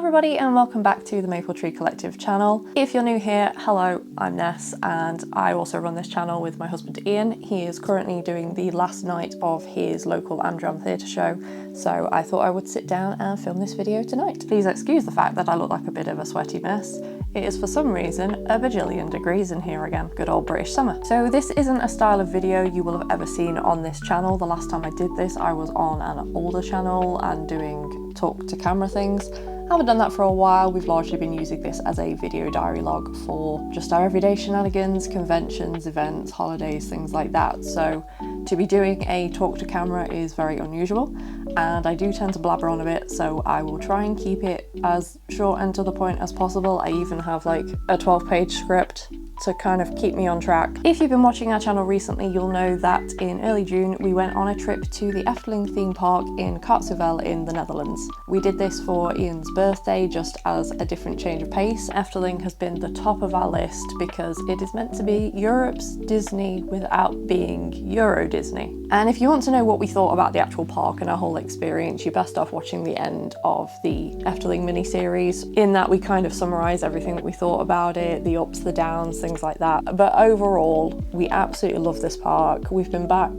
everybody and welcome back to the Maple Tree Collective channel. If you're new here, hello, I'm Ness and I also run this channel with my husband Ian. He is currently doing the last night of his local Amdram theatre show, so I thought I would sit down and film this video tonight. Please excuse the fact that I look like a bit of a sweaty mess. It is for some reason a bajillion degrees in here again. Good old British summer. So this isn't a style of video you will have ever seen on this channel. The last time I did this I was on an older channel and doing talk to camera things. I haven't done that for a while. We've largely been using this as a video diary log for just our everyday shenanigans, conventions, events, holidays, things like that. So to be doing a talk to camera is very unusual and I do tend to blabber on a bit, so I will try and keep it as short and to the point as possible. I even have like a 12-page script to kind of keep me on track. If you've been watching our channel recently, you'll know that in early June we went on a trip to the Efteling theme park in Kaatsheuvel in the Netherlands. We did this for Ian's birthday just as a different change of pace. Efteling has been the top of our list because it is meant to be Europe's Disney without being Euro Disney. And if you want to know what we thought about the actual park and our whole experience, you're best off watching the end of the Efteling mini-series. In that we kind of summarise everything that we thought about it, the ups, the downs, things like that. But overall, we absolutely love this park. We've been back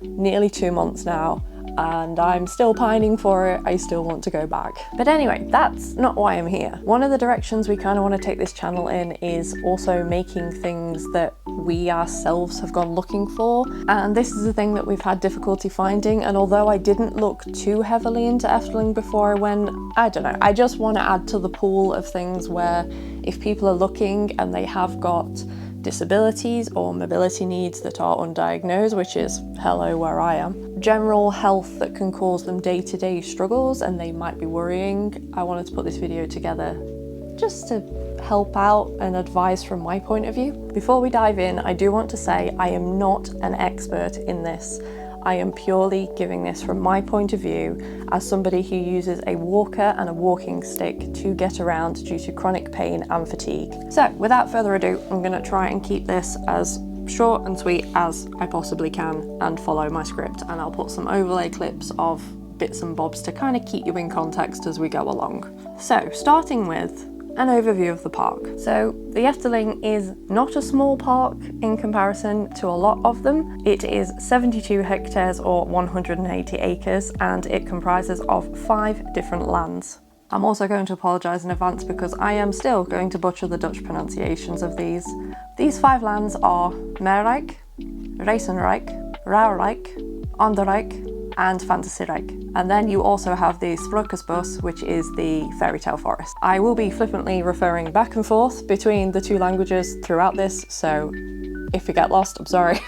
nearly 2 months now and I'm still pining for it. I still want to go back. But anyway, that's not why I'm here. One of the directions we kind of want to take this channel in is also making things that we ourselves have gone looking for. And this is a thing that we've had difficulty finding. And although I didn't look too heavily into Efteling before I went, I don't know, I just want to add to the pool of things where if people are looking and they have got disabilities or mobility needs that are undiagnosed, which is hello where I am, general health that can cause them day-to-day struggles and they might be worrying, I wanted to put this video together just to help out and advise from my point of view. Before we dive in, I do want to say I am not an expert in this. I am purely giving this from my point of view as somebody who uses a walker and a walking stick to get around due to chronic pain and fatigue. So without further ado, I'm going to try and keep this as short and sweet as I possibly can and follow my script, and I'll put some overlay clips of bits and bobs to kind of keep you in context as we go along. So starting with an overview of the park. So the Efteling is not a small park in comparison to a lot of them. It is 72 hectares or 180 acres and it comprises of 5 different lands. I'm also going to apologise in advance because I am still going to butcher the Dutch pronunciations of these. These 5 lands are Marerijk, Reizenrijk, Ruirijk, Anderrijk and Fantasierijk. And then you also have the Sprookjesbos, which is the fairy tale forest. I will be flippantly referring back and forth between the 2 languages throughout this, so if you get lost, I'm sorry.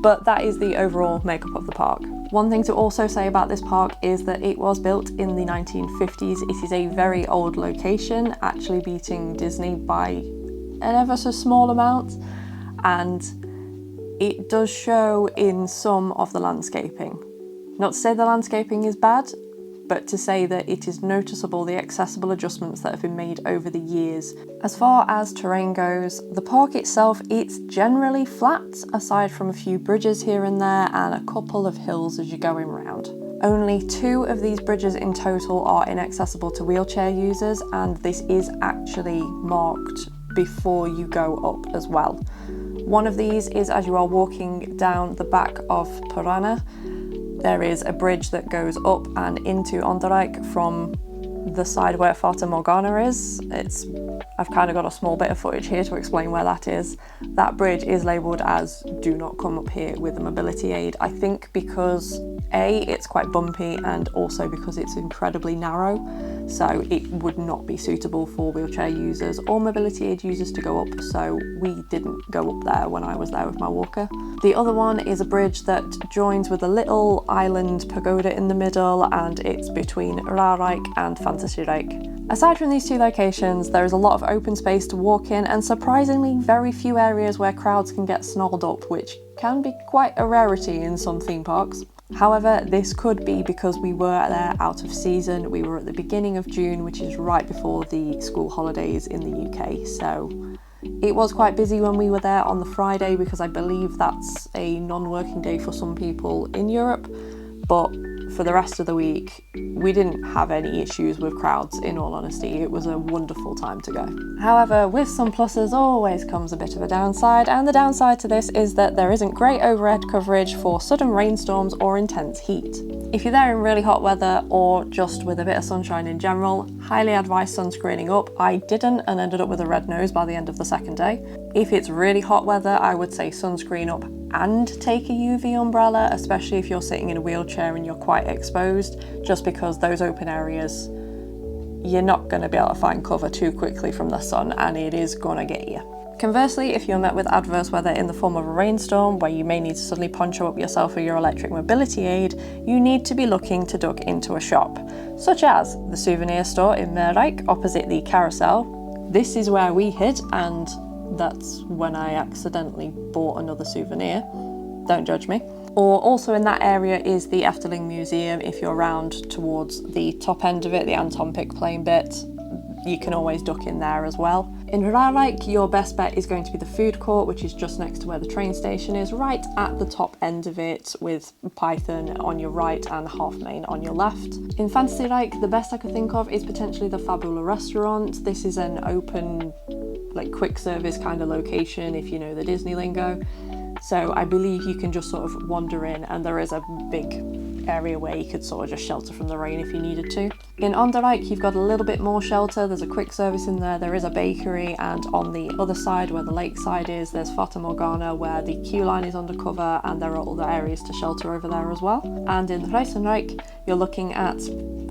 But that is the overall makeup of the park. One thing to also say about this park is that it was built in the 1950s. It is a very old location, actually beating Disney by an ever so small amount, and it does show in some of the landscaping. Not to say the landscaping is bad, but to say that it is noticeable the accessible adjustments that have been made over the years. As far as terrain goes, the park itself, it's generally flat, aside from a few bridges here and there and a couple of hills as you're going round. Only 2 of these bridges in total are inaccessible to wheelchair users, and this is actually marked before you go up as well. One of these is as you are walking down the back of Purana. There is a bridge that goes up and into Anderrijk from the side where Fata Morgana is. I've kind of got a small bit of footage here to explain where that is. That bridge is labelled as do not come up here with a mobility aid. I think because A, it's quite bumpy, and also because it's incredibly narrow, so it would not be suitable for wheelchair users or mobility aid users to go up, so we didn't go up there when I was there with my walker. The other one is a bridge that joins with a little island pagoda in the middle, and it's between Ruirijk and Fantasierijk. Aside from these 2 locations, there is a lot of open space to walk in and surprisingly very few areas where crowds can get snarled up, which can be quite a rarity in some theme parks. However, this could be because we were there out of season. We were at the beginning of June, which is right before the school holidays in the UK, so it was quite busy when we were there on the Friday because I believe that's a non-working day for some people in Europe, but for the rest of the week, we didn't have any issues with crowds, in all honesty. It was a wonderful time to go. However, with some pluses always comes a bit of a downside, and the downside to this is that there isn't great overhead coverage for sudden rainstorms or intense heat. If you're there in really hot weather or just with a bit of sunshine in general, highly advise sunscreening up. I didn't and ended up with a red nose by the end of the second day. If it's really hot weather, I would say sunscreen up and take a UV umbrella, especially if you're sitting in a wheelchair and you're quite exposed, just because those open areas, you're not going to be able to find cover too quickly from the sun, and it is going to get you. Conversely, if you're met with adverse weather in the form of a rainstorm, where you may need to suddenly poncho up yourself with your electric mobility aid, you need to be looking to duck into a shop, such as the souvenir store in Marerijk opposite the carousel. This is where we hid, and that's when I accidentally bought another souvenir. Don't judge me. Or also in that area is the Efteling Museum. If you're round towards the top end of it, the Anton Picklane bit, you can always duck in there as well. In Ruirijk, your best bet is going to be the food court, which is just next to where the train station is, right at the top end of it, with Python on your right and Half Main on your left. In Fantasierijk, the best I could think of is potentially the Fabula restaurant. This is an open, quick service kind of location, if you know the Disney lingo. So I believe you can just sort of wander in, and there is a big area where you could sort of just shelter from the rain if you needed to. In Anderrijk, you've got a little bit more shelter. There's a quick service in there, there is a bakery, and on the other side where the lakeside is, there's Fata Morgana where the queue line is undercover, and there are other areas to shelter over there as well. And in Reizenrijk, you're looking at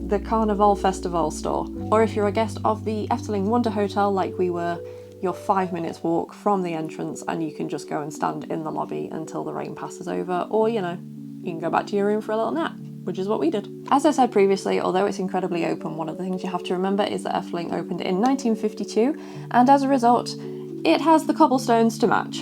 the Carnival Festival store. Or if you're a guest of the Efteling Wonder Hotel like we were, you're 5 minutes walk from the entrance, and you can just go and stand in the lobby until the rain passes over, or you can go back to your room for a little nap, which is what we did. As I said previously, although it's incredibly open, one of the things you have to remember is that Efteling opened in 1952, and as a result, it has the cobblestones to match.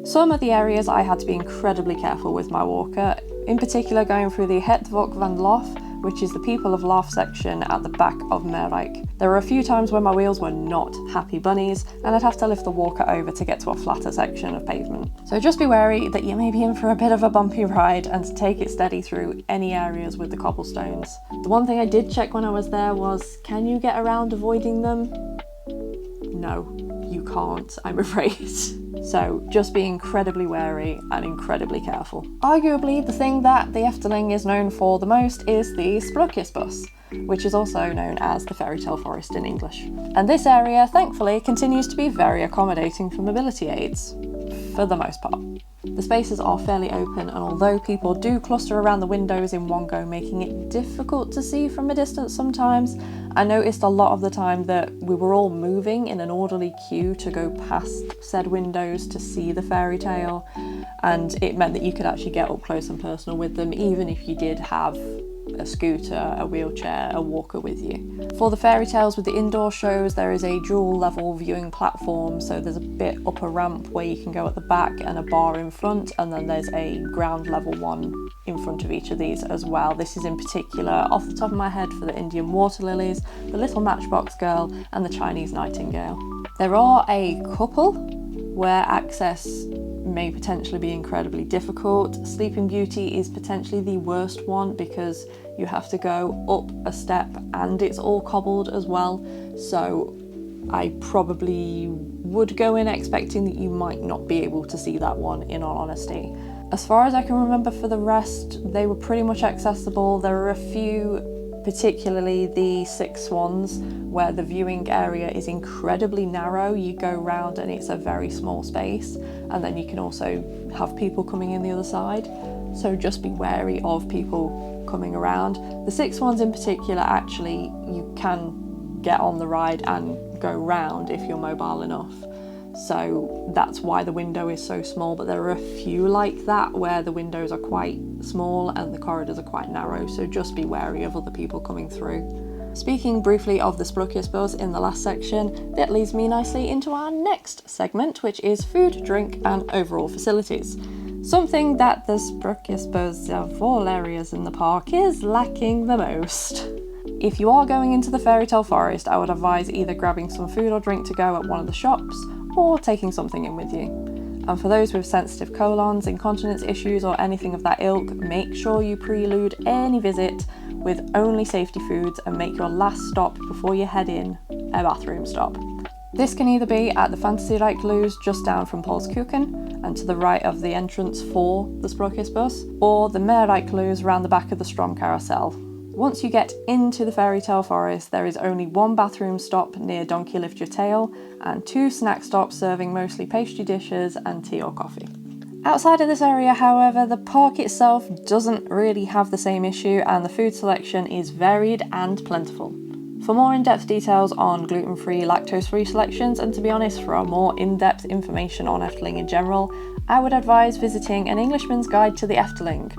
Some of the areas I had to be incredibly careful with my walker, in particular going through the Het Volk van Lof, which is the People of Laugh section at the back of Marerijk. There were a few times when my wheels were not happy bunnies, and I'd have to lift the walker over to get to a flatter section of pavement. So just be wary that you may be in for a bit of a bumpy ride, and to take it steady through any areas with the cobblestones. The one thing I did check when I was there was, can you get around avoiding them? No, you can't, I'm afraid. So just be incredibly wary and incredibly careful. Arguably, the thing that the Efteling is known for the most is the Sprookjesbos, which is also known as the Fairy Tale Forest in English. And this area, thankfully, continues to be very accommodating for mobility aids, for the most part. The spaces are fairly open, and although people do cluster around the windows in one go, making it difficult to see from a distance sometimes, I noticed a lot of the time that we were all moving in an orderly queue to go past said windows to see the fairy tale, and it meant that you could actually get up close and personal with them, even if you did have a scooter, a wheelchair, a walker with you. For the fairy tales with the indoor shows, there is a dual level viewing platform, so there's a bit up a ramp where you can go at the back and a bar in front, and then there's a ground level one in front of each of these as well. This is in particular, off the top of my head, for the Indian water lilies, the little matchbox girl, and the Chinese nightingale. There are a couple where access may potentially be incredibly difficult. Sleeping Beauty is potentially the worst one because you have to go up a step and it's all cobbled as well, so I probably would go in expecting that you might not be able to see that one, in all honesty. As far as I can remember, for the rest, they were pretty much accessible. There are a few, particularly the Six Swans, where the viewing area is incredibly narrow. You go round and it's a very small space, and then you can also have people coming in the other side, so just be wary of people coming around. The Six Swans in particular, actually, you can get on the ride and go round if you're mobile enough, so that's why the window is so small, but there are a few like that where the windows are quite small and the corridors are quite narrow, so just be wary of other people coming through. Speaking briefly of the Sprookjesbos in the last section, that leads me nicely into our next segment, which is food, drink and overall facilities. Something that the Sprookjesbos of all areas in the park is lacking the most. If you are going into the Fairy Tale Forest, I would advise either grabbing some food or drink to go at one of the shops, or taking something in with you. And for those with sensitive colons, incontinence issues or anything of that ilk, make sure you prelude any visit with only safety foods and make your last stop before you head in a bathroom stop. This can either be at the Fantasierijk loos just down from Polskirchen and to the right of the entrance for the Sprookjesbos, or the Marerijk loos around the back of the Strom Carousel. Once you get into the fairy tale forest, there is only one bathroom stop near Donkey Lift Your Tail and 2 snack stops serving mostly pastry dishes and tea or coffee. Outside of this area, however, the park itself doesn't really have the same issue and the food selection is varied and plentiful. For more in-depth details on gluten-free, lactose-free selections, and to be honest, for more in-depth information on Efteling in general, I would advise visiting An Englishman's Guide to the Efteling.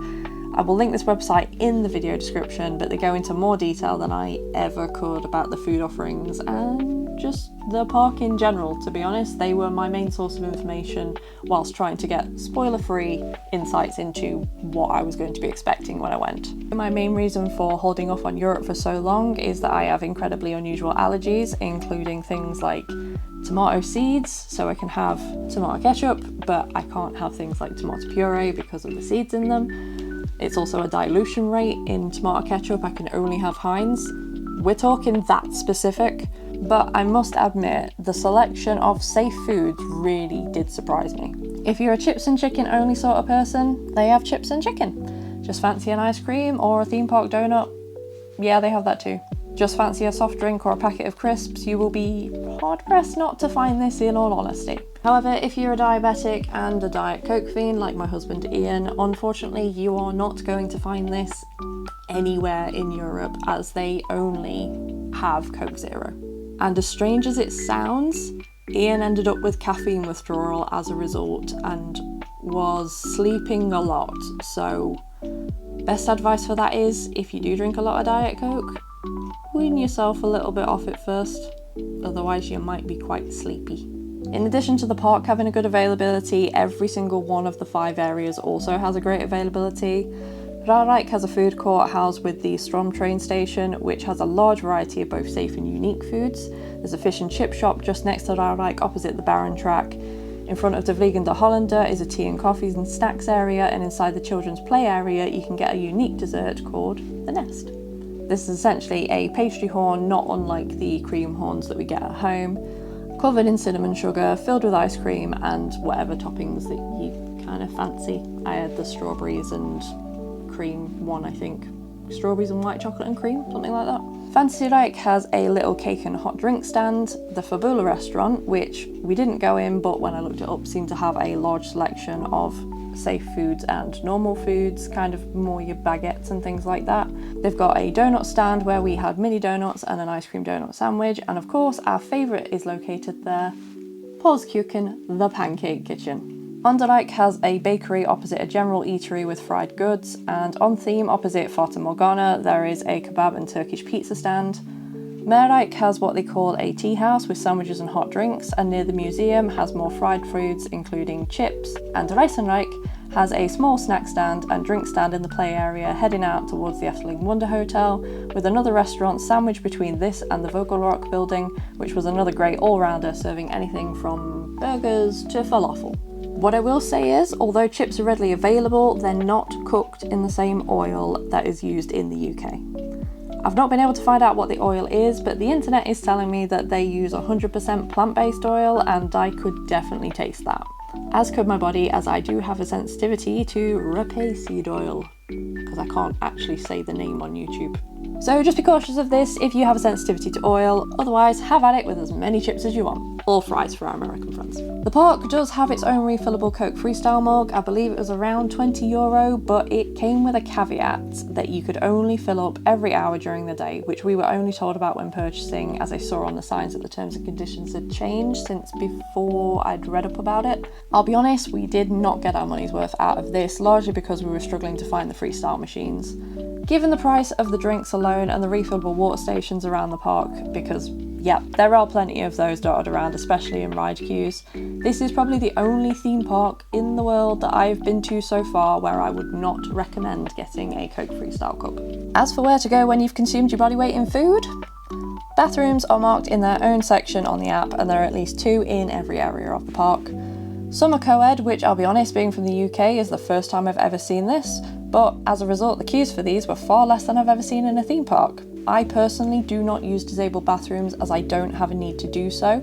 I will link this website in the video description, but they go into more detail than I ever could about the food offerings and just the park in general. To be honest, they were my main source of information whilst trying to get spoiler-free insights into what I was going to be expecting when I went. My main reason for holding off on Europe for so long is that I have incredibly unusual allergies, including things like tomato seeds, so I can have tomato ketchup, but I can't have things like tomato puree because of the seeds in them. It's also a dilution rate in tomato ketchup. I can only have Heinz. We're talking that specific, but I must admit the selection of safe foods really did surprise me. If you're a chips and chicken only sort of person, they have chips and chicken. Just fancy an ice cream or a theme park donut? Yeah, they have that too. Just fancy a soft drink or a packet of crisps? You will be hard pressed not to find this, in all honesty. However, if you're a diabetic and a Diet Coke fiend like my husband Ian, unfortunately you are not going to find this anywhere in Europe, as they only have Coke Zero. And as strange as it sounds, Ian ended up with caffeine withdrawal as a result and was sleeping a lot. So best advice for that is, if you do drink a lot of Diet Coke, wean yourself a little bit off it first, otherwise you might be quite sleepy. In addition to the park having a good availability, every single one of the 5 areas also has a great availability. Ruirijk has a food court housed with the Strom train station, which has a large variety of both safe and unique foods. There's a fish and chip shop just next to Ruirijk opposite the Baron track. In front of de Vliegende Hollander is a tea and coffees and snacks area, and inside the children's play area you can get a unique dessert called the Nest. This is essentially a pastry horn, not unlike the cream horns that we get at home, covered in cinnamon sugar, filled with ice cream and whatever toppings that you kind of fancy. I had the strawberries and cream one, I think. Strawberries and white chocolate and cream, something like that. Fantasierijk has a little cake and hot drink stand. The Fabula restaurant, which we didn't go in, but when I looked it up, seemed to have a large selection of safe foods and normal foods, kind of more your baguettes and things like that. They've got a donut stand where we had mini donuts and an ice cream donut sandwich, and of course our favourite is located there, Polskirchen, the pancake kitchen. Anderrijk has a bakery opposite a general eatery with fried goods, and on theme opposite Fata Morgana there is a kebab and Turkish pizza stand. Marerijk has what they call a tea house with sandwiches and hot drinks, and near the museum has more fried foods including chips, and Reizenrijk has a small snack stand and drink stand in the play area heading out towards the Efteling Wonder Hotel, with another restaurant sandwiched between this and the Vogelrok building, which was another great all-rounder serving anything from burgers to falafel. What I will say is, although chips are readily available, they're not cooked in the same oil that is used in the UK. I've not been able to find out what the oil is, but the internet is telling me that they use 100% plant-based oil, and I could definitely taste that. As could my body, as I do have a sensitivity to rapeseed oil, because I can't actually say the name on YouTube. So just be cautious of this if you have a sensitivity to oil, otherwise have at it with as many chips as you want. Or fries for our American friends. The park does have its own refillable Coke Freestyle mug. I believe it was around €20, but it came with a caveat that you could only fill up every hour during the day, which we were only told about when purchasing, as I saw on the signs that the terms and conditions had changed since before I'd read up about it. I'll be honest, we did not get our money's worth out of this, largely because we were struggling to find the freestyle machines. Given the price of the drinks alone and the refillable water stations around the park, because yeah, there are plenty of those dotted around, especially in ride queues, this is probably the only theme park in the world that I've been to so far where I would not recommend getting a Coke Freestyle cup. As for where to go when you've consumed your body weight in food, bathrooms are marked in their own section on the app, and there are at least 2 in every area of the park. Some are co-ed, which I'll be honest, being from the UK is the first time I've ever seen this, but as a result the queues for these were far less than I've ever seen in a theme park. I personally do not use disabled bathrooms as I don't have a need to do so,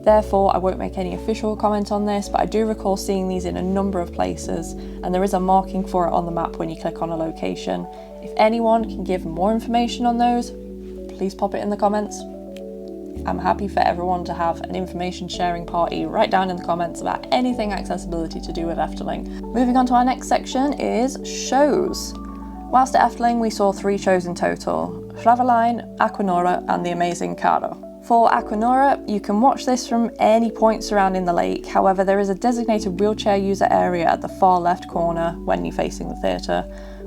therefore I won't make any official comment on this, but I do recall seeing these in a number of places, and there is a marking for it on the map when you click on a location. If anyone can give more information on those, please pop it in the comments. I'm happy for everyone to have an information sharing party right down in the comments about anything accessibility to do with Efteling. Moving on to our next section is shows. Whilst at Efteling we saw 3 shows in total: Reizenrijk, Aquanura and the amazing Caro. For Aquanura, you can watch this from any point surrounding the lake, however there is a designated wheelchair user area at the far left corner when you're facing the theatre,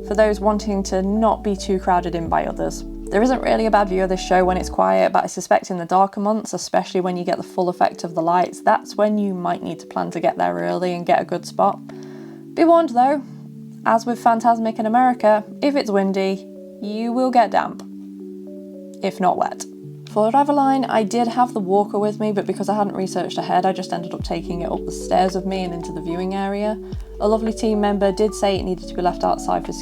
for those wanting to not be too crowded in by others. There isn't really a bad view of this show when it's quiet, but I suspect in the darker months, especially when you get the full effect of the lights, that's when you might need to plan to get there early and get a good spot. Be warned though, as with Fantasmic in America, if it's windy, you will get damp, if not wet. For Reizenrijk, I did have the walker with me, but because I hadn't researched ahead, I just ended up taking it up the stairs with me and into the viewing area. A lovely team member did say it needed to be left outside for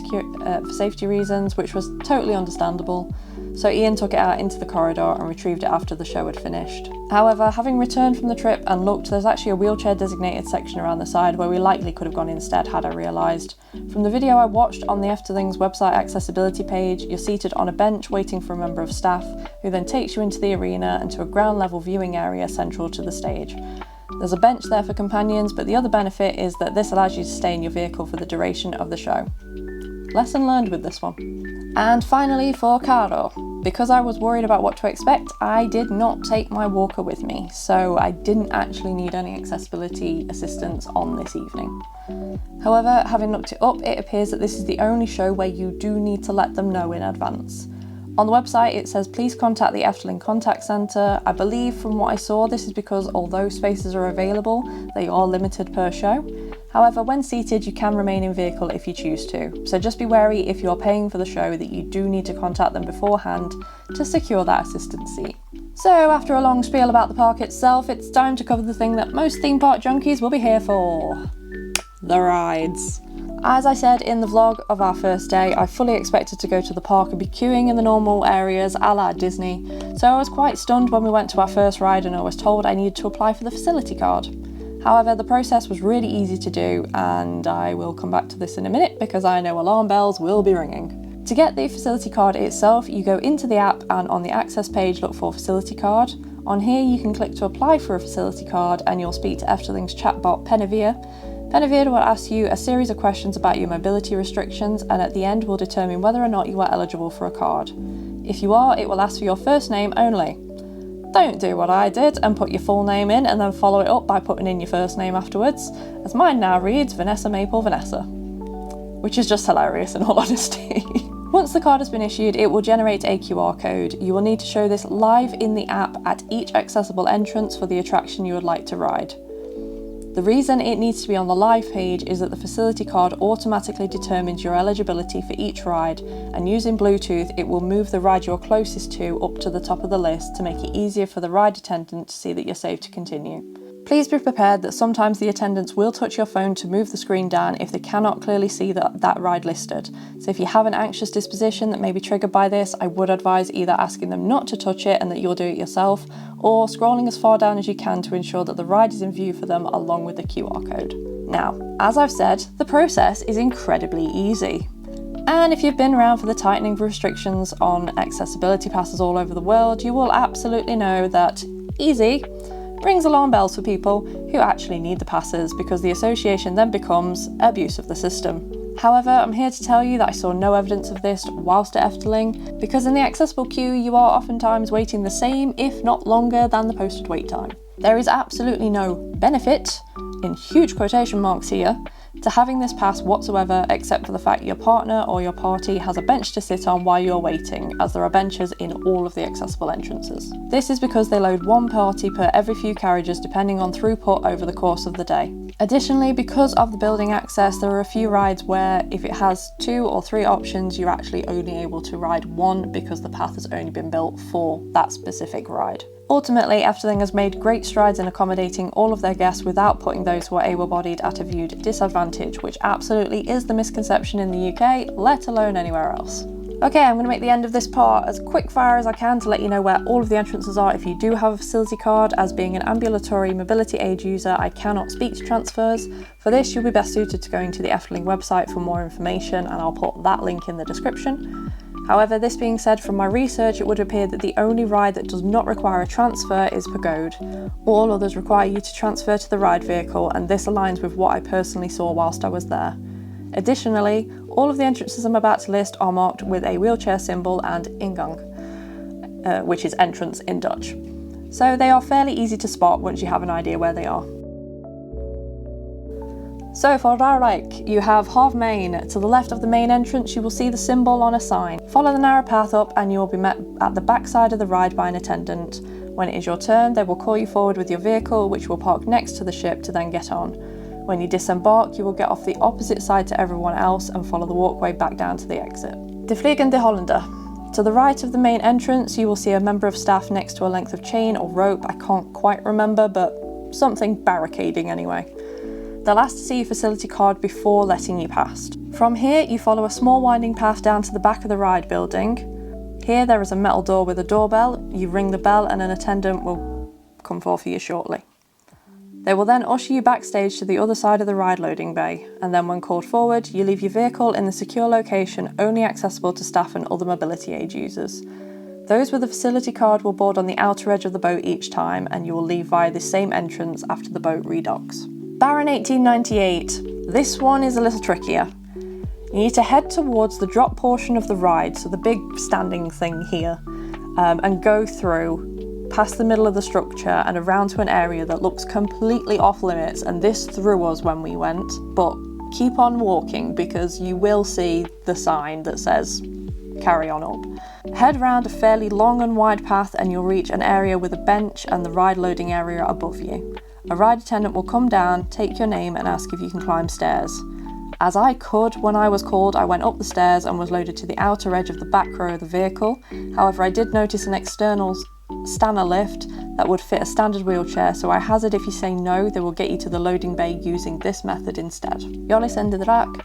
safety reasons, which was totally understandable. So Ian took it out into the corridor and retrieved it after the show had finished. However, having returned from the trip and looked, there's actually a wheelchair designated section around the side where we likely could have gone instead had I realised. From the video I watched on the Efteling's website accessibility page, you're seated on a bench waiting for a member of staff who then takes you into the arena and to a ground level viewing area central to the stage. There's a bench there for companions, but the other benefit is that this allows you to stay in your vehicle for the duration of the show. Lesson learned with this one. And finally for Caro. Because I was worried about what to expect, I did not take my walker with me, so I didn't actually need any accessibility assistance on this evening. However, having looked it up, it appears that this is the only show where you do need to let them know in advance. On the website it says please contact the Efteling contact centre. I believe from what I saw this is because although spaces are available, they are limited per show. However, when seated you can remain in vehicle if you choose to, so just be wary if you're paying for the show that you do need to contact them beforehand to secure that assistance seat. So after a long spiel about the park itself, it's time to cover the thing that most theme park junkies will be here for: the rides. As I said in the vlog of our first day, I fully expected to go to the park and be queuing in the normal areas a la Disney, so I was quite stunned when we went to our first ride and I was told I needed to apply for the facility card. However, the process was really easy to do, and I will come back to this in a minute because I know alarm bells will be ringing. To get the facility card itself, you go into the app and on the access page look for facility card. On here you can click to apply for a facility card and you'll speak to Efteling's chatbot Penavia. Penavia will ask you a series of questions about your mobility restrictions, and at the end will determine whether or not you are eligible for a card. If you are, it will ask for your first name only. Don't do what I did and put your full name in and then follow it up by putting in your first name afterwards, as mine now reads Vanessa Maple Vanessa, which is just hilarious in all honesty. Once the card has been issued, it will generate a QR code. You will need to show this live in the app at each accessible entrance for the attraction you would like to ride. The reason it needs to be on the live page is that the facility card automatically determines your eligibility for each ride, and using Bluetooth it will move the ride you're closest to up to the top of the list to make it easier for the ride attendant to see that you're safe to continue. Please be prepared that sometimes the attendants will touch your phone to move the screen down if they cannot clearly see that ride listed. So if you have an anxious disposition that may be triggered by this, I would advise either asking them not to touch it and that you'll do it yourself, or scrolling as far down as you can to ensure that the ride is in view for them along with the QR code. Now, as I've said, the process is incredibly easy. And if you've been around for the tightening of restrictions on accessibility passes all over the world, you will absolutely know that easy rings alarm bells for people who actually need the passes, because the association then becomes abuse of the system. However, I'm here to tell you that I saw no evidence of this whilst at Efteling, because in the accessible queue you are oftentimes waiting the same, if not longer, than the posted wait time. There is absolutely no benefit, in huge quotation marks here, to having this pass whatsoever, except for the fact your partner or your party has a bench to sit on while you're waiting, as there are benches in all of the accessible entrances. This is because they load one party per every few carriages depending on throughput over the course of the day. Additionally, because of the building access, there are a few rides where if it has 2 or 3 options, you're actually only able to ride one because the path has only been built for that specific ride. Ultimately, Efteling has made great strides in accommodating all of their guests without putting those who are able-bodied at a viewed disadvantage, which absolutely is the misconception in the UK, let alone anywhere else. Okay, I'm going to make the end of this part as quick fire as I can to let you know where all of the entrances are if you do have a facility card. As being an ambulatory mobility aid user, I cannot speak to transfers. For this, you'll be best suited to going to the Efteling website for more information, and I'll put that link in the description. However, this being said, from my research, it would appear that the only ride that does not require a transfer is Pagode. All others require you to transfer to the ride vehicle, and this aligns with what I personally saw whilst I was there. Additionally, all of the entrances I'm about to list are marked with a wheelchair symbol and ingang, which is entrance in Dutch. So they are fairly easy to spot once you have an idea where they are. So for Ruirijk, you have Half Main. To the left of the main entrance, you will see the symbol on a sign. Follow the narrow path up and you will be met at the back side of the ride by an attendant. When it is your turn, they will call you forward with your vehicle, which will park next to the ship to then get on. When you disembark, you will get off the opposite side to everyone else and follow the walkway back down to the exit. De Vliegende Hollander. To the right of the main entrance, you will see a member of staff next to a length of chain or rope, I can't quite remember, but something barricading anyway. They'll ask to see your facility card before letting you past. From here, you follow a small winding path down to the back of the ride building. Here there is a metal door with a doorbell. You ring the bell and an attendant will come forth for you shortly. They will then usher you backstage to the other side of the ride loading bay, and then when called forward, you leave your vehicle in the secure location only accessible to staff and other mobility aid users. Those with a facility card will board on the outer edge of the boat each time, and you will leave via the same entrance after the boat redocks. Baron 1898. This one is a little trickier. You need to head towards the drop portion of the ride, so the big standing thing here, and go through, past the middle of the structure and around to an area that looks completely off limits, and this threw us when we went, but keep on walking because you will see the sign that says carry on up. Head round a fairly long and wide path and you'll reach an area with a bench and the ride loading area above you. A ride attendant will come down, take your name and ask if you can climb stairs. As I could, when I was called, I went up the stairs and was loaded to the outer edge of the back row of the vehicle. However, I did notice an external Stanner lift that would fit a standard wheelchair, so I hazard if you say no, they will get you to the loading bay using this method instead. Reizenrijk.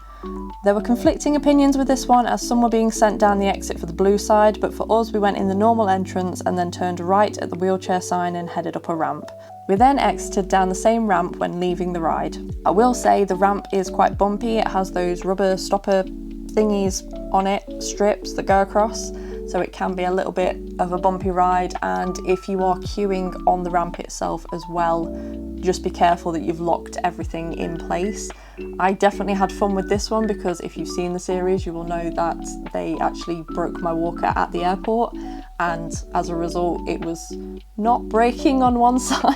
There were conflicting opinions with this one, as some were being sent down the exit for the blue side, but for us we went in the normal entrance and then turned right at the wheelchair sign and headed up a ramp. We then exited down the same ramp when leaving the ride. I will say the ramp is quite bumpy, it has those rubber stopper thingies on it, strips that go across, so it can be a little bit of a bumpy ride, and if you are queuing on the ramp itself as well, just be careful that you've locked everything in place. I definitely had fun with this one because if you've seen the series you will know that they actually broke my walker at the airport, and as a result it was not breaking on one side,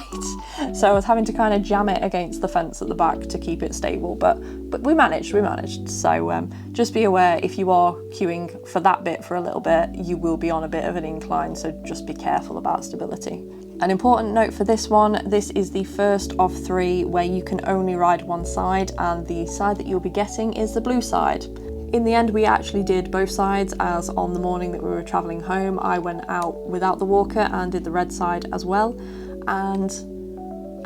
so I was having to kind of jam it against the fence at the back to keep it stable, but we managed. So just be aware if you are queuing for that bit for a little bit, you will be on a bit of an incline, so just be careful about stability. An important note for this one, this is the first of 3 where you can only ride one side, and the side that you'll be getting is the blue side. In the end, we actually did both sides, as on the morning that we were travelling home, I went out without the walker and did the red side as well. And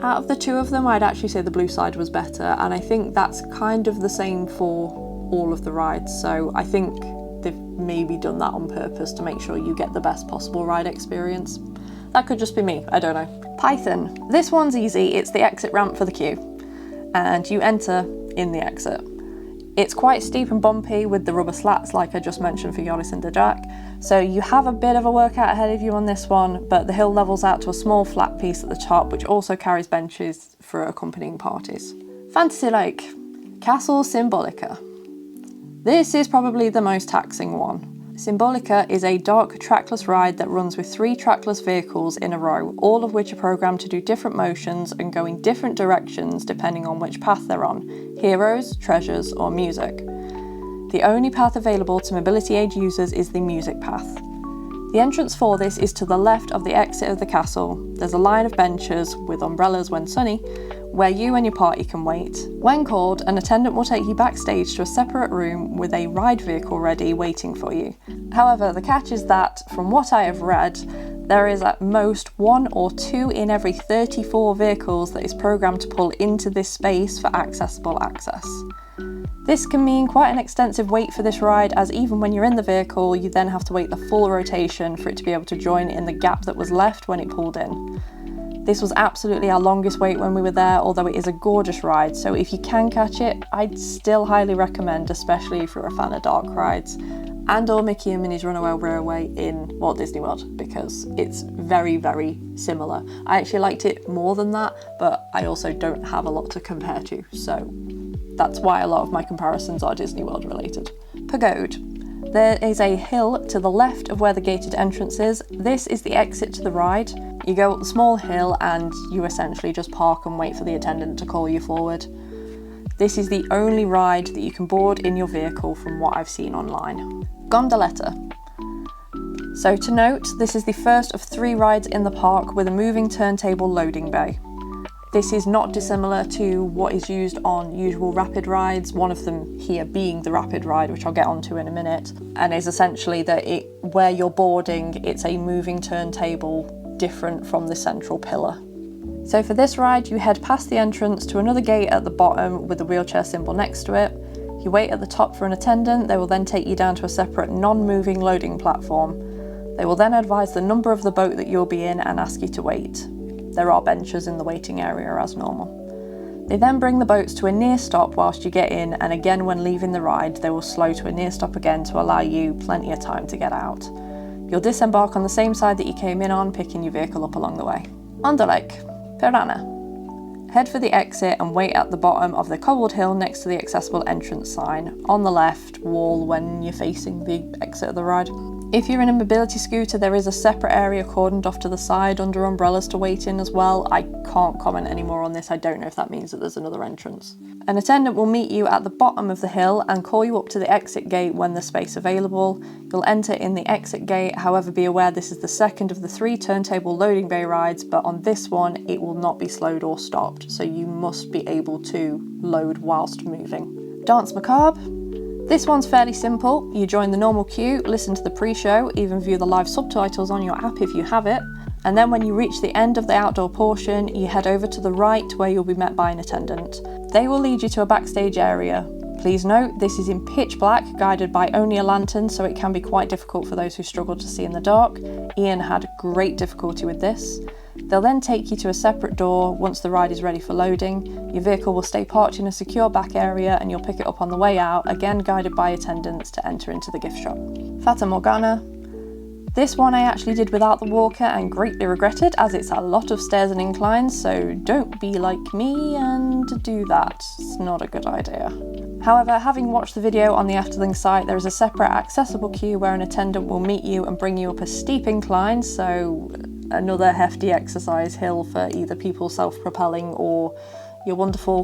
out of the 2 of them, I'd actually say the blue side was better, and I think that's kind of the same for all of the rides. So I think they've maybe done that on purpose to make sure you get the best possible ride experience. That could just be me, I don't know. Python. This one's easy, it's the exit ramp for the queue, and you enter in the exit. It's quite steep and bumpy with the rubber slats like I just mentioned for Reizenrijk, so you have a bit of a workout ahead of you on this one, but the hill levels out to a small flat piece at the top which also carries benches for accompanying parties. Fantasierijk. Castle Symbolica. This is probably the most taxing one. Symbolica is a dark trackless ride that runs with 3 trackless vehicles in a row, all of which are programmed to do different motions and go in different directions depending on which path they're on, heroes, treasures or music. The only path available to mobility aid users is the music path. The entrance for this is to the left of the exit of the castle. There's a line of benches, with umbrellas when sunny, where you and your party can wait. When called, an attendant will take you backstage to a separate room with a ride vehicle ready waiting for you. However, the catch is that, from what I have read, There is at most 1 or 2 in every 34 vehicles that is programmed to pull into this space for accessible access. This can mean quite an extensive wait for this ride, as even when you're in the vehicle, you then have to wait the full rotation for it to be able to join in the gap that was left when it pulled in. This was absolutely our longest wait when we were there, although it is a gorgeous ride, so if you can catch it, I'd still highly recommend, especially if you're a fan of dark rides, and or Mickey and Minnie's Runaway Railway in Walt Disney World, because it's very, very similar. I actually liked it more than that, but I also don't have a lot to compare to, so that's why a lot of my comparisons are Disney World related. Pagode. There is a hill to the left of where the gated entrance is. This is the exit to the ride. You go up the small hill and you essentially just park and wait for the attendant to call you forward. This is the only ride that you can board in your vehicle from what I've seen online. Gondoletta. So to note, this is the first of 3 rides in the park with a moving turntable loading bay. This is not dissimilar to what is used on usual rapid rides, one of them here being the rapid ride, which I'll get onto in a minute, and is essentially that where you're boarding, it's a moving turntable different from the central pillar. So for this ride, you head past the entrance to another gate at the bottom with the wheelchair symbol next to it. You wait at the top for an attendant. They will then take you down to a separate non-moving loading platform. They will then advise the number of the boat that you'll be in and ask you to wait. There are benches in the waiting area as normal. They then bring the boats to a near stop whilst you get in, and again when leaving the ride they will slow to a near stop again to allow you plenty of time to get out. You'll disembark on the same side that you came in on, picking your vehicle up along the way. Anderrijk, Piranha. Head for the exit and wait at the bottom of the cobbled hill next to the accessible entrance sign, on the left wall when you're facing the exit of the ride. If you're in a mobility scooter, there is a separate area cordoned off to the side under umbrellas to wait in as well. I can't comment any more on this, I don't know if that means that there's another entrance. An attendant will meet you at the bottom of the hill and call you up to the exit gate when there's space available. You'll enter in the exit gate, however be aware this is the second of the 3 turntable loading bay rides, but on this one it will not be slowed or stopped, so you must be able to load whilst moving. Dance Macabre. This one's fairly simple. You join the normal queue, listen to the pre-show, even view the live subtitles on your app if you have it, and then when you reach the end of the outdoor portion, you head over to the right where you'll be met by an attendant. They will lead you to a backstage area. Please note, this is in pitch black, guided by only a lantern, so it can be quite difficult for those who struggle to see in the dark. Ian had great difficulty with this. They'll then take you to a separate door once the ride is ready for loading. Your vehicle will stay parked in a secure back area and you'll pick it up on the way out, again guided by attendants to enter into the gift shop. Fata Morgana. This one I actually did without the walker and greatly regretted, as it's a lot of stairs and inclines, so don't be like me and do that. It's not a good idea. However, having watched the video on the Efteling site, there is a separate accessible queue where an attendant will meet you and bring you up a steep incline, so another hefty exercise hill for either people self-propelling or your wonderful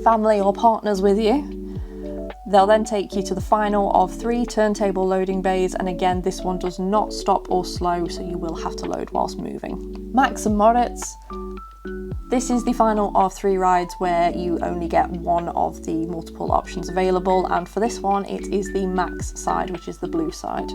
family or partners with you. They'll then take you to the final of 3 turntable loading bays, and again this one does not stop or slow, so you will have to load whilst moving. Max and Moritz. This is the final of 3 rides where you only get one of the multiple options available, and for this one it is the Max side, which is the blue side.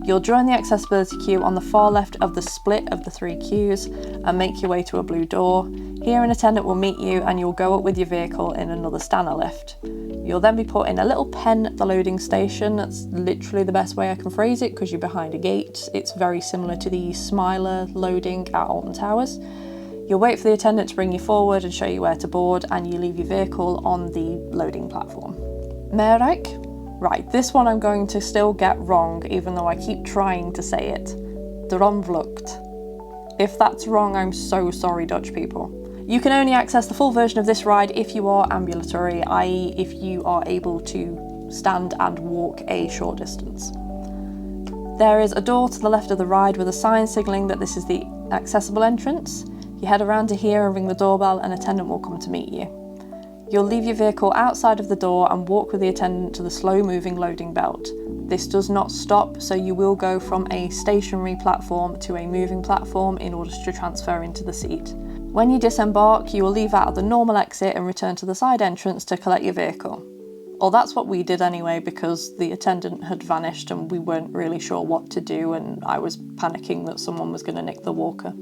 You'll join the accessibility queue on the far left of the split of the 3 queues and make your way to a blue door. Here an attendant will meet you and you'll go up with your vehicle in another Stanner lift. You'll then be put in a little pen at the loading station. That's literally the best way I can phrase it because you're behind a gate. It's very similar to the Smiler loading at Alton Towers. You'll wait for the attendant to bring you forward and show you where to board, and you leave your vehicle on the loading platform. Marerijk. Right, this one I'm going to still get wrong, even though I keep trying to say it. Dromvlucht. If that's wrong, I'm so sorry, Dutch people. You can only access the full version of this ride if you are ambulatory, i.e. if you are able to stand and walk a short distance. There is a door to the left of the ride with a sign signalling that this is the accessible entrance. You head around to here and ring the doorbell, and an attendant will come to meet you. You'll leave your vehicle outside of the door and walk with the attendant to the slow-moving loading belt. This does not stop, so you will go from a stationary platform to a moving platform in order to transfer into the seat. When you disembark, you will leave out of the normal exit and return to the side entrance to collect your vehicle. Or that's what we did anyway, because the attendant had vanished and we weren't really sure what to do, and I was panicking that someone was going to nick the walker.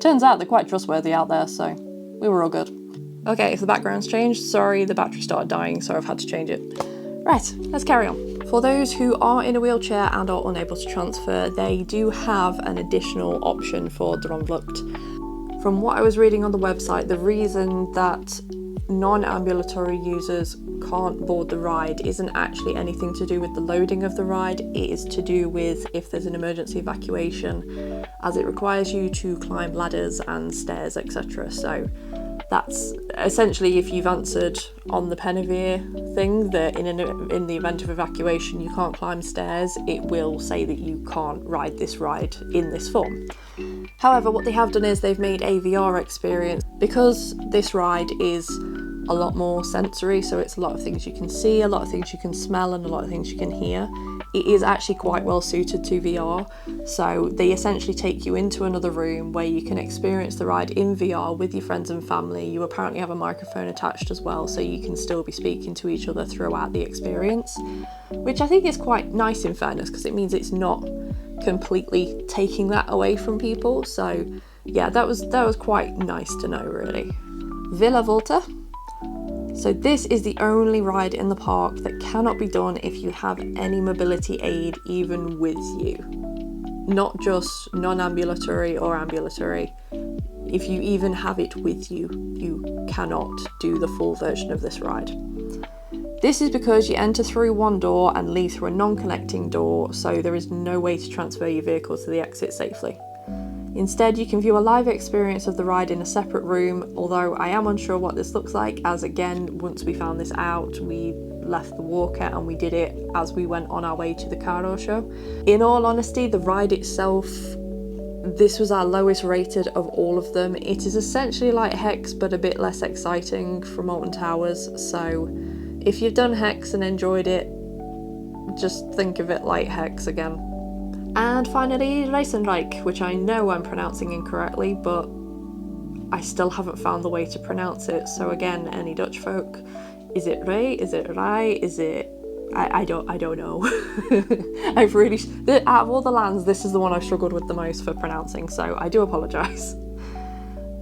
Turns out they're quite trustworthy out there, so we were all good. Okay, if the background's changed, sorry, the battery started dying, so I've had to change it. Right, let's carry on. For those who are in a wheelchair and are unable to transfer, they do have an additional option for Dromvlucht. From what I was reading on the website, the reason that non-ambulatory users can't board the ride isn't actually anything to do with the loading of the ride. It is to do with if there's an emergency evacuation, as it requires you to climb ladders and stairs, etc. So that's essentially, if you've answered on the Penavere thing that in the event of evacuation you can't climb stairs, it will say that you can't ride this ride in this form. However, what they have done is they've made a VR experience, because this ride is a lot more sensory, so it's a lot of things you can see, a lot of things you can smell, and a lot of things you can hear. It is actually quite well suited to VR, so they essentially take you into another room where you can experience the ride in VR with your friends and family. You apparently have a microphone attached as well, so you can still be speaking to each other throughout the experience, which I think is quite nice in fairness, because it means it's not completely taking that away from people. So yeah, that was quite nice to know, really. Villa Volta. So this is the only ride in the park that cannot be done if you have any mobility aid even with you. Not just non-ambulatory or ambulatory. If you even have it with you, you cannot do the full version of this ride. This is because you enter through one door and leave through a non-connecting door, so there is no way to transfer your vehicle to the exit safely. Instead, you can view a live experience of the ride in a separate room, although I am unsure what this looks like, as again, once we found this out, we left the walker and we did it as we went on our way to the Caro show. In all honesty, the ride itself, this was our lowest rated of all of them. It is essentially like Hex, but a bit less exciting from Alton Towers, so if you've done Hex and enjoyed it, just think of it like Hex again. And finally, Reizenrijk, which I know I'm pronouncing incorrectly, but I still haven't found the way to pronounce it. So again, any Dutch folk, is it Rij? Is it Rij? Is it... I don't know. I've really... Out of all the lands, this is the one I've struggled with the most for pronouncing, so I do apologise.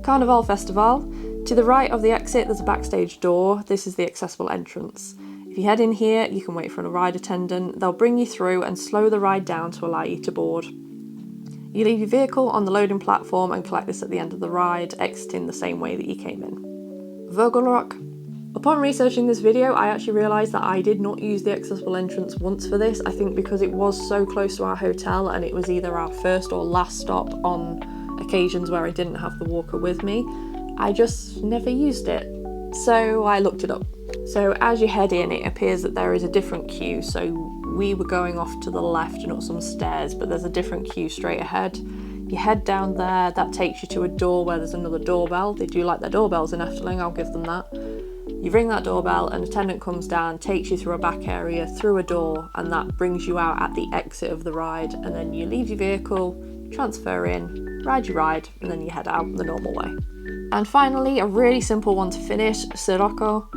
Carnaval Festival. To the right of the exit, there's a backstage door. This is the accessible entrance. If you head in here, you can wait for a ride attendant. They'll bring you through and slow the ride down to allow you to board. You leave your vehicle on the loading platform and collect this at the end of the ride, exiting the same way that you came in. Vogelrok. Upon researching this video, I actually realised that I did not use the accessible entrance once for this. I think because it was so close to our hotel and it was either our first or last stop on occasions where I didn't have the walker with me, I just never used it. So I looked it up. So as you head in, it appears that there is a different queue. So we were going off to the left and up some stairs, but there's a different queue straight ahead. You head down there, that takes you to a door where there's another doorbell. They do like their doorbells in Efteling, I'll give them that. You ring that doorbell, an attendant comes down, takes you through a back area, through a door, and that brings you out at the exit of the ride. And then you leave your vehicle, transfer in, ride your ride, and then you head out the normal way. And finally, a really simple one to finish, Sirocco.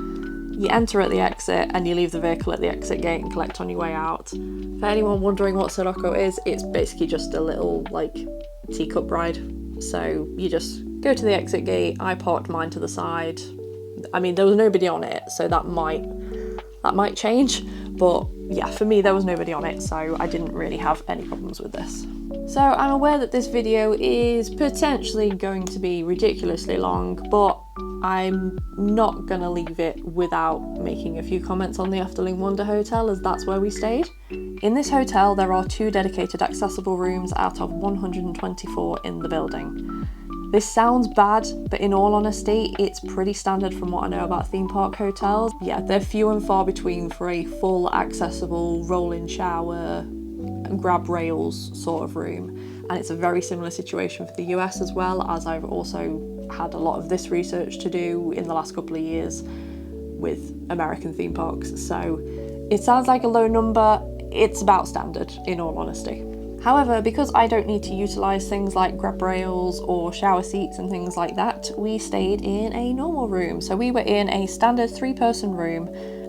You enter at the exit and you leave the vehicle at the exit gate and collect on your way out. For anyone wondering what Sirocco is, it's basically just a little, teacup ride. So you just go to the exit gate. I parked mine to the side. I mean, there was nobody on it, so that might change. But yeah, for me, there was nobody on it, so I didn't really have any problems with this. So I'm aware that this video is potentially going to be ridiculously long, but I'm not going to leave it without making a few comments on the Efteling Wonder Hotel, as that's where we stayed. In this hotel, there are 2 dedicated accessible rooms out of 124 in the building. This sounds bad, but in all honesty, it's pretty standard from what I know about theme park hotels. Yeah, they're few and far between for a full accessible roll-in shower, grab rails sort of room. And it's a very similar situation for the US as well, as I've also had a lot of this research to do in the last couple of years with American theme parks. So it sounds like a low number, it's about standard in all honesty. However, because I don't need to utilise things like grab rails or shower seats and things like that, we stayed in a normal room. So we were in a standard 3-person room,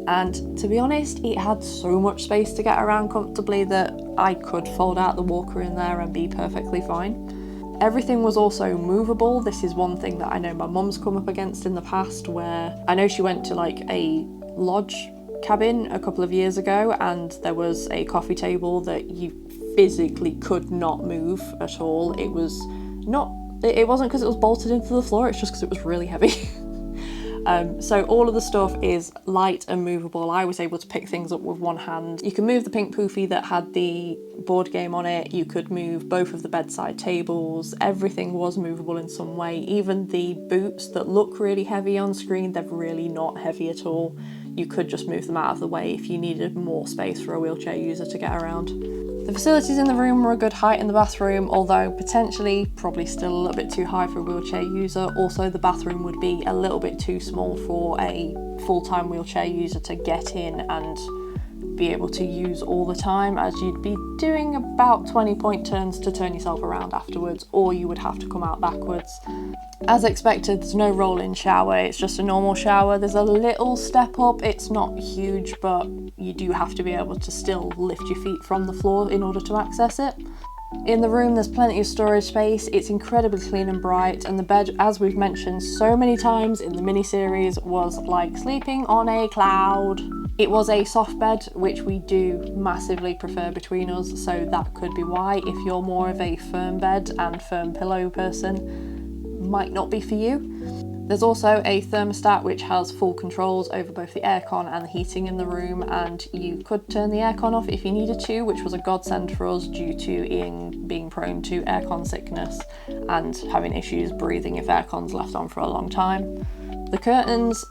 And to be honest, it had so much space to get around comfortably that I could fold out the walker in there and be perfectly fine. Everything was also movable. This is one thing that I know my mum's come up against in the past, where I know she went to like a lodge cabin a couple of years ago, and there was a coffee table that you physically could not move at all. It wasn't because it was bolted into the floor, it's just because it was really heavy. So all of the stuff is light and movable. I was able to pick things up with one hand. You can move the pink poofy that had the board game on it. You could move both of the bedside tables. Everything was movable in some way. Even the boots that look really heavy on screen, they're really not heavy at all. You could just move them out of the way if you needed more space for a wheelchair user to get around. The facilities in the room were a good height in the bathroom, although potentially probably still a little bit too high for a wheelchair user. Also, the bathroom would be a little bit too small for a full-time wheelchair user to get in and be able to use all the time, as you'd be doing about 20-point turns to turn yourself around afterwards, or you would have to come out backwards. As expected, there's no roll-in shower, it's just a normal shower. There's a little step up, it's not huge, but you do have to be able to still lift your feet from the floor in order to access it. In the room, there's plenty of storage space, it's incredibly clean and bright, and the bed, as we've mentioned so many times in the mini-series, was like sleeping on a cloud. It was a soft bed, which we do massively prefer between us, so that could be why. If you're more of a firm bed and firm pillow person, might not be for you. There's also a thermostat which has full controls over both the aircon and the heating in the room, and you could turn the aircon off if you needed to, which was a godsend for us due to Ian being prone to aircon sickness and having issues breathing if aircon's left on for a long time. The curtains,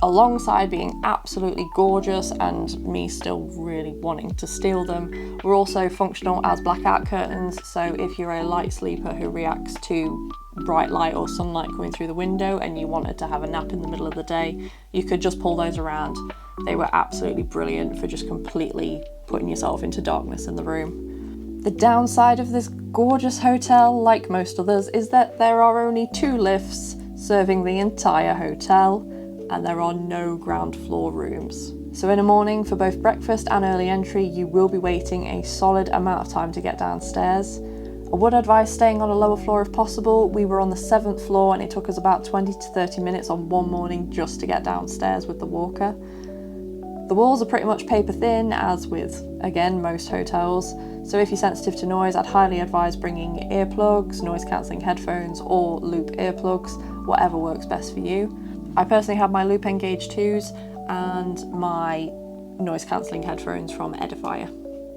alongside being absolutely gorgeous and me still really wanting to steal them, were also functional as blackout curtains, so if you're a light sleeper who reacts to bright light or sunlight coming through the window and you wanted to have a nap in the middle of the day, you could just pull those around. They were absolutely brilliant for just completely putting yourself into darkness in the room. The downside of this gorgeous hotel, like most others, is that there are only 2 lifts serving the entire hotel, and there are no ground floor rooms. So in the morning, for both breakfast and early entry, you will be waiting a solid amount of time to get downstairs. I would advise staying on a lower floor if possible. We were on the 7th floor and it took us about 20 to 30 minutes on one morning just to get downstairs with the walker. The walls are pretty much paper thin, as with, again, most hotels, so if you're sensitive to noise, I'd highly advise bringing earplugs, noise cancelling headphones, or loop earplugs, whatever works best for you. I personally have my Loop Engage 2s and my noise cancelling headphones from Edifier.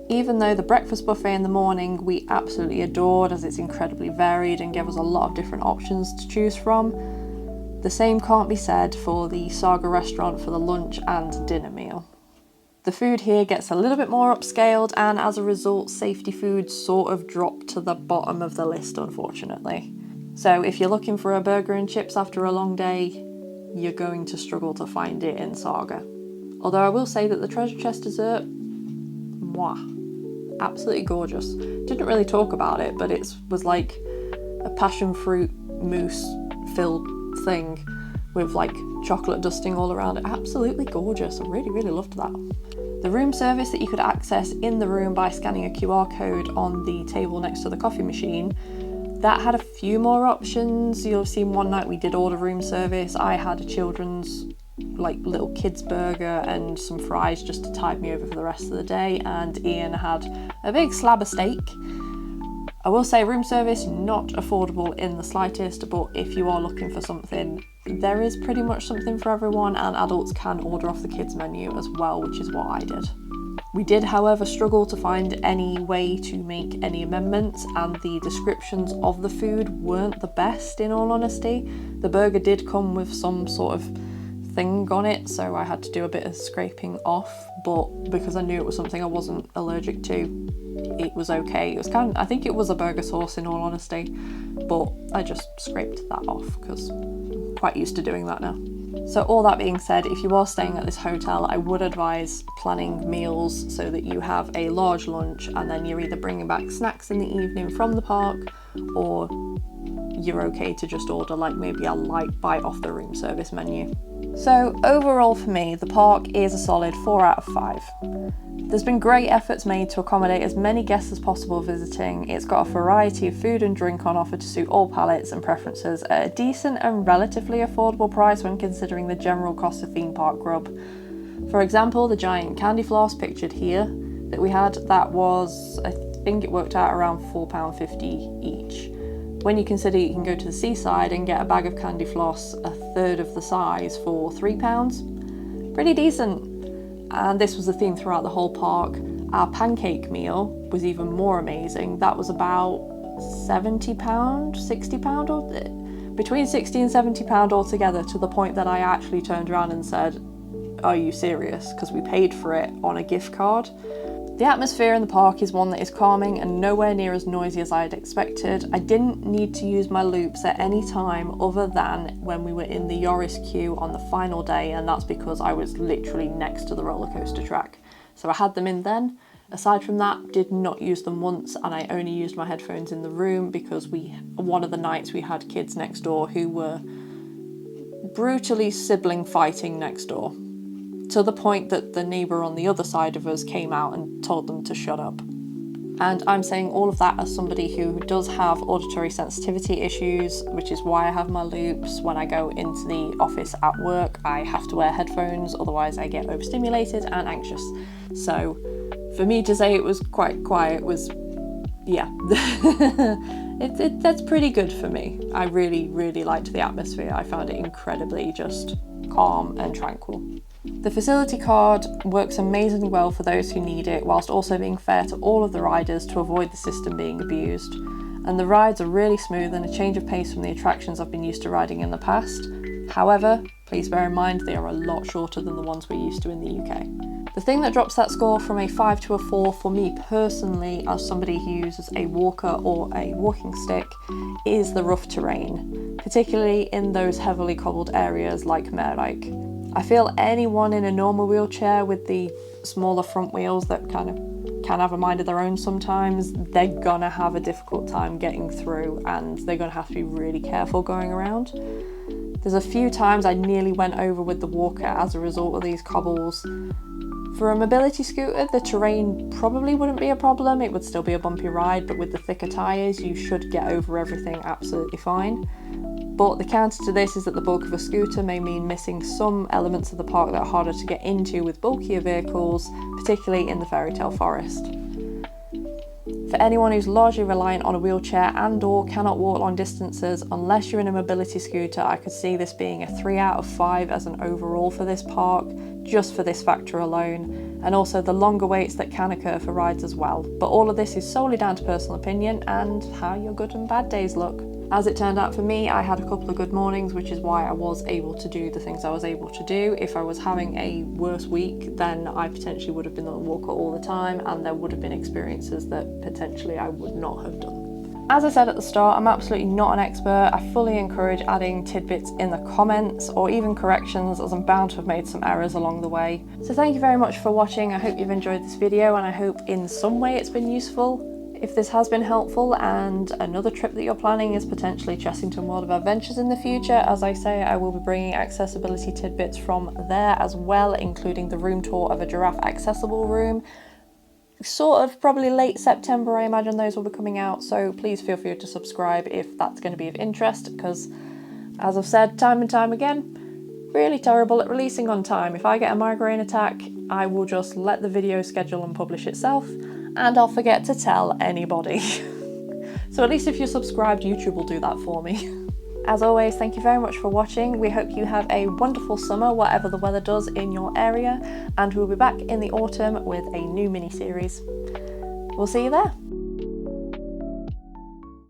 Even though the breakfast buffet in the morning we absolutely adored, as it's incredibly varied and gave us a lot of different options to choose from, the same can't be said for the Saga restaurant for the lunch and dinner meal. The food here gets a little bit more upscaled, and as a result, safety foods sort of drop to the bottom of the list, unfortunately. So if you're looking for a burger and chips after a long day, you're going to struggle to find it in Saga. Although I will say that the treasure chest dessert, absolutely gorgeous. Didn't really talk about it, but it was like a passion fruit mousse filled thing with like chocolate dusting all around it. Absolutely gorgeous. I really, really loved that. The room service that you could access in the room by scanning a QR code on the table next to the coffee machine, that had a few more options. You'll have seen one night we did order room service. I had a children's like little kids burger and some fries just to tide me over for the rest of the day, and Ian had a big slab of steak. I will say room service not affordable in the slightest, but if you are looking for something, there is pretty much something for everyone, and adults can order off the kids menu as well, which is what I did. We did, however, struggle to find any way to make any amendments, and the descriptions of the food weren't the best, in all honesty. The burger did come with some sort of thing on it, so I had to do a bit of scraping off, but because I knew it was something I wasn't allergic to, it was okay. It was I think it was a burger sauce, in all honesty, but I just scraped that off because I'm quite used to doing that now. So all that being said, if you are staying at this hotel, I would advise planning meals so that you have a large lunch and then you're either bringing back snacks in the evening from the park, or you're okay to just order like maybe a light bite off the room service menu. So overall for me, the park is a solid 4 out of 5. There's been great efforts made to accommodate as many guests as possible visiting. It's got a variety of food and drink on offer to suit all palates and preferences at a decent and relatively affordable price when considering the general cost of theme park grub. For example, the giant candy floss pictured here that we had, that was, I think it worked out around £4.50 each. When you consider you can go to the seaside and get a bag of candy floss a third of the size for £3, pretty decent. And this was the theme throughout the whole park. Our pancake meal was even more amazing. That was about £70, £60, or between £60 and £70 altogether, to the point that I actually turned around and said, "Are you serious?" Because we paid for it on a gift card. The atmosphere in the park is one that is calming and nowhere near as noisy as I had expected. I didn't need to use my loops at any time other than when we were in the Yoris queue on the final day, and that's because I was literally next to the roller coaster track. So I had them in then. Aside from that, did not use them once, and I only used my headphones in the room because one of the nights we had kids next door who were brutally sibling fighting next door, to the point that the neighbour on the other side of us came out and told them to shut up. And I'm saying all of that as somebody who does have auditory sensitivity issues, which is why I have my loops. When I go into the office at work, I have to wear headphones, otherwise I get overstimulated and anxious. So for me to say it was quite quiet was, yeah, that's pretty good for me. I really, really liked the atmosphere. I found it incredibly just calm and tranquil. The facility card works amazingly well for those who need it, whilst also being fair to all of the riders to avoid the system being abused. And the rides are really smooth and a change of pace from the attractions I've been used to riding in the past. However, please bear in mind they are a lot shorter than the ones we're used to in the UK. The thing that drops that score from a 5 to a 4 for me personally, as somebody who uses a walker or a walking stick, is the rough terrain, particularly in those heavily cobbled areas like Marerijk. I feel anyone in a normal wheelchair with the smaller front wheels that kind of can have a mind of their own sometimes, they're gonna have a difficult time getting through, and they're gonna have to be really careful going around. There's a few times I nearly went over with the walker as a result of these cobbles. For a mobility scooter, the terrain probably wouldn't be a problem. It would still be a bumpy ride, but with the thicker tyres, you should get over everything absolutely fine. But the counter to this is that the bulk of a scooter may mean missing some elements of the park that are harder to get into with bulkier vehicles, particularly in the fairy tale forest. For anyone who's largely reliant on a wheelchair and or cannot walk long distances, unless you're in a mobility scooter, I could see this being a 3 out of 5 as an overall for this park, just for this factor alone, and also the longer waits that can occur for rides as well. But all of this is solely down to personal opinion and how your good and bad days look. As it turned out for me, I had a couple of good mornings, which is why I was able to do the things I was able to do. If I was having a worse week, then I potentially would have been on the walker all the time, and there would have been experiences that potentially I would not have done. As I said at the start, I'm absolutely not an expert. I fully encourage adding tidbits in the comments or even corrections, as I'm bound to have made some errors along the way. So thank you very much for watching. I hope you've enjoyed this video, and I hope in some way it's been useful. If this has been helpful and another trip that you're planning is potentially Chessington World of Adventures in the future, as I say, I will be bringing accessibility tidbits from there as well, including the room tour of a giraffe accessible room. Sort of probably late September, I imagine those will be coming out, so please feel free to subscribe if that's going to be of interest, because as I've said time and time again, really terrible at releasing on time. If I get a migraine attack, I will just let the video schedule and publish itself, and I'll forget to tell anybody. So at least if you're subscribed, YouTube will do that for me. As always, thank you very much for watching. We hope you have a wonderful summer, whatever the weather does in your area, and we'll be back in the autumn with a new mini-series. We'll see you there.